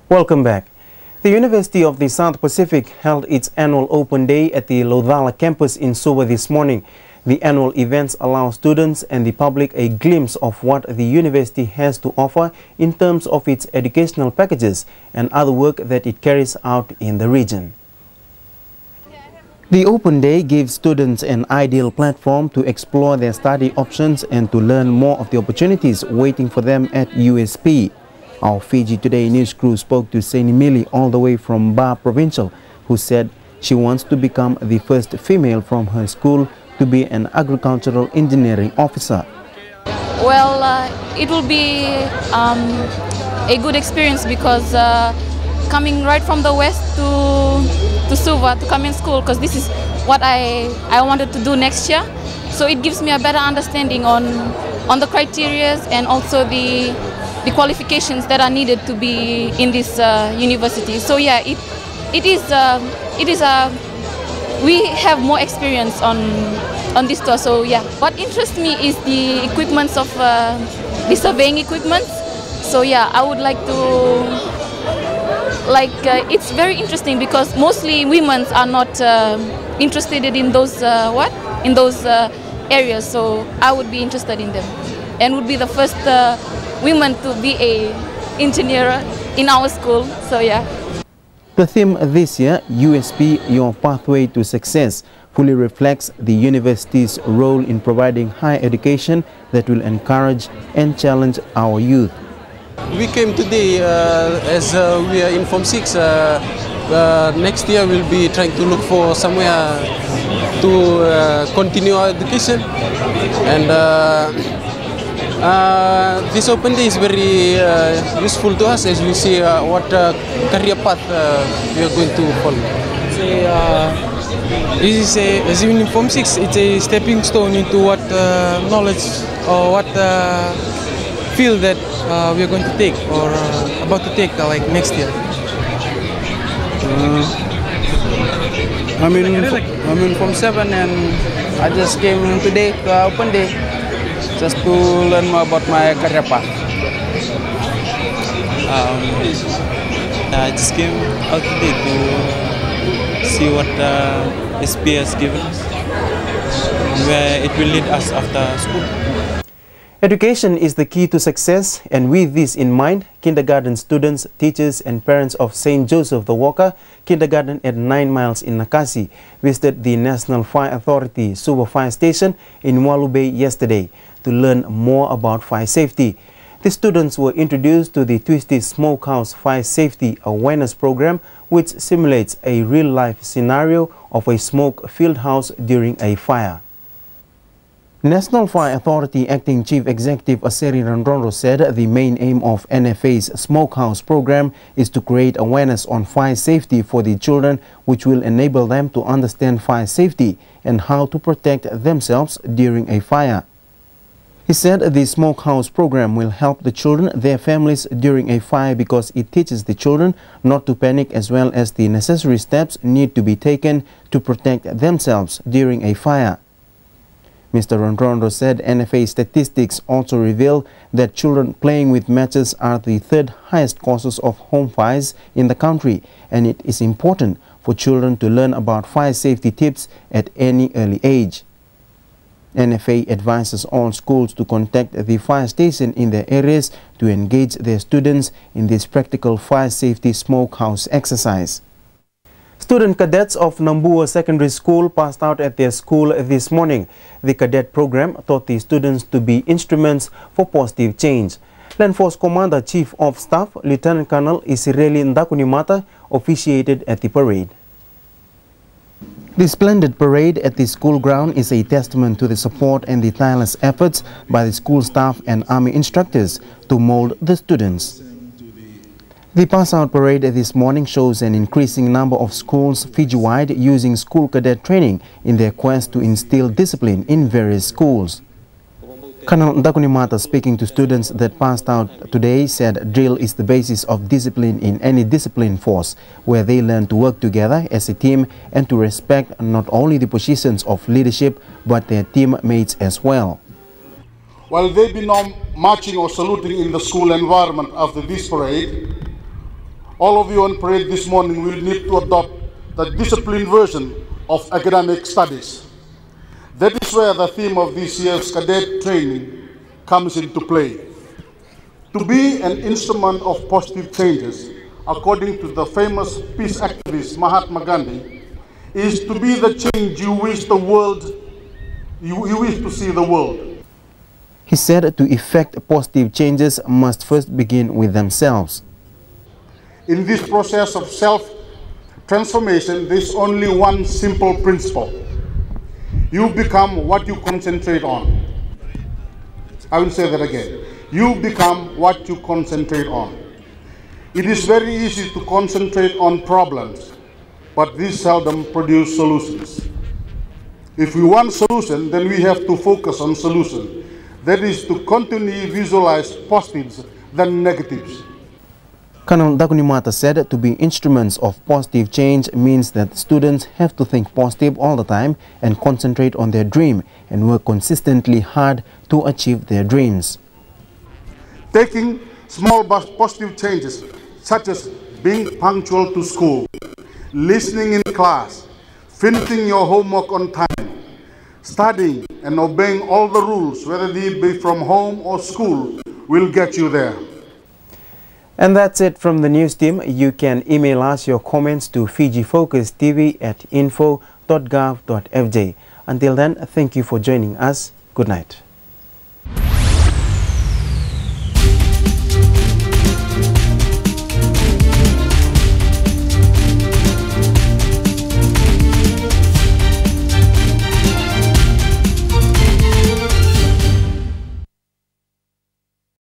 Welcome back. The University of the South Pacific held its annual open day at the Lodhala campus in Suva this morning. The annual events allow students and the public a glimpse of what the university has to offer in terms of its educational packages and other work that it carries out in the region. The open day gives students an ideal platform to explore their study options and to learn more of the opportunities waiting for them at USP. Our Fiji Today news crew spoke to Saini Mili all the way from Ba Provincial, who said she wants to become the first female from her school to be an agricultural engineering officer. Well, it will be a good experience because coming right from the west to Suva to come in school, because this is what I wanted to do next year. So it gives me a better understanding on the criteria and also the qualifications that are needed to be in this university. So yeah, we have more experience on this tour. So yeah, what interests me is the equipments of the surveying equipment. So yeah, I would like to it's very interesting because mostly women are not interested in those areas. So I would be interested in them and would be the first women to be an engineer in our school. So yeah. The theme this year, USP, Your Pathway to Success, fully reflects the university's role in providing higher education that will encourage and challenge our youth. We came today as we are in Form 6. Next year we'll be trying to look for somewhere to continue our education. And this open day is very useful to us as we see what career path we are going to follow. This is as even in Form 6, it's a stepping stone into what knowledge or what field that we are going to take or about to take like next year. I'm in Form 7 and I just came today to open day just to learn more about my career path. I just came out today to see what SP has given us and where it will lead us after school. Education is the key to success, and with this in mind, kindergarten students, teachers and parents of St. Joseph the Walker Kindergarten at 9 Miles in Nakasi visited the National Fire Authority Suva Fire Station in Walu Bay yesterday to learn more about fire safety. The students were introduced to the Twisty Smokehouse Fire Safety Awareness Program, which simulates a real-life scenario of a smoke-filled house during a fire. National Fire Authority Acting Chief Executive Aseri Randrondo said the main aim of NFA's Smokehouse program is to create awareness on fire safety for the children, which will enable them to understand fire safety and how to protect themselves during a fire. He said the Smokehouse program will help the children, their families during a fire because it teaches the children not to panic as well as the necessary steps need to be taken to protect themselves during a fire. Mr. Rondrondo said NFA statistics also reveal that children playing with matches are the third highest causes of home fires in the country, and it is important for children to learn about fire safety tips at any early age. NFA advises all schools to contact the fire station in their areas to engage their students in this practical fire safety smokehouse exercise. Student cadets of Nambua Secondary School passed out at their school this morning. The cadet program taught the students to be instruments for positive change. Land Force Commander Chief of Staff Lieutenant Colonel Isireli Ndakunimata officiated at the parade. The splendid parade at the school ground is a testament to the support and the tireless efforts by the school staff and Army instructors to mold the students. The pass-out parade this morning shows an increasing number of schools Fiji-wide using school cadet training in their quest to instill discipline in various schools. Colonel Ndakunimata, speaking to students that passed out today, said drill is the basis of discipline in any discipline force, where they learn to work together as a team and to respect not only the positions of leadership but their teammates as well. While they be not marching or saluting in the school environment after this parade, all of you on parade this morning will need to adopt the disciplined version of academic studies. That is where the theme of this year's cadet training comes into play. To be an instrument of positive changes, according to the famous peace activist Mahatma Gandhi, is to be the change you wish the world, you wish to see the world. He said to effect positive changes must first begin with themselves. In this process of self-transformation, there is only one simple principle. You become what you concentrate on. I will say that again. You become what you concentrate on. It is very easy to concentrate on problems, but these seldom produce solutions. If we want solution, then we have to focus on solution. That is to continually visualize positives than negatives. Colonel Dakunimata said to be instruments of positive change means that students have to think positive all the time and concentrate on their dream and work consistently hard to achieve their dreams. Taking small but positive changes, such as being punctual to school, listening in class, finishing your homework on time, studying and obeying all the rules, whether they be from home or school, will get you there. And that's it from the news team. You can email us your comments to FijiFocusTV@info.gov.fj. Until then, thank you for joining us. Good night.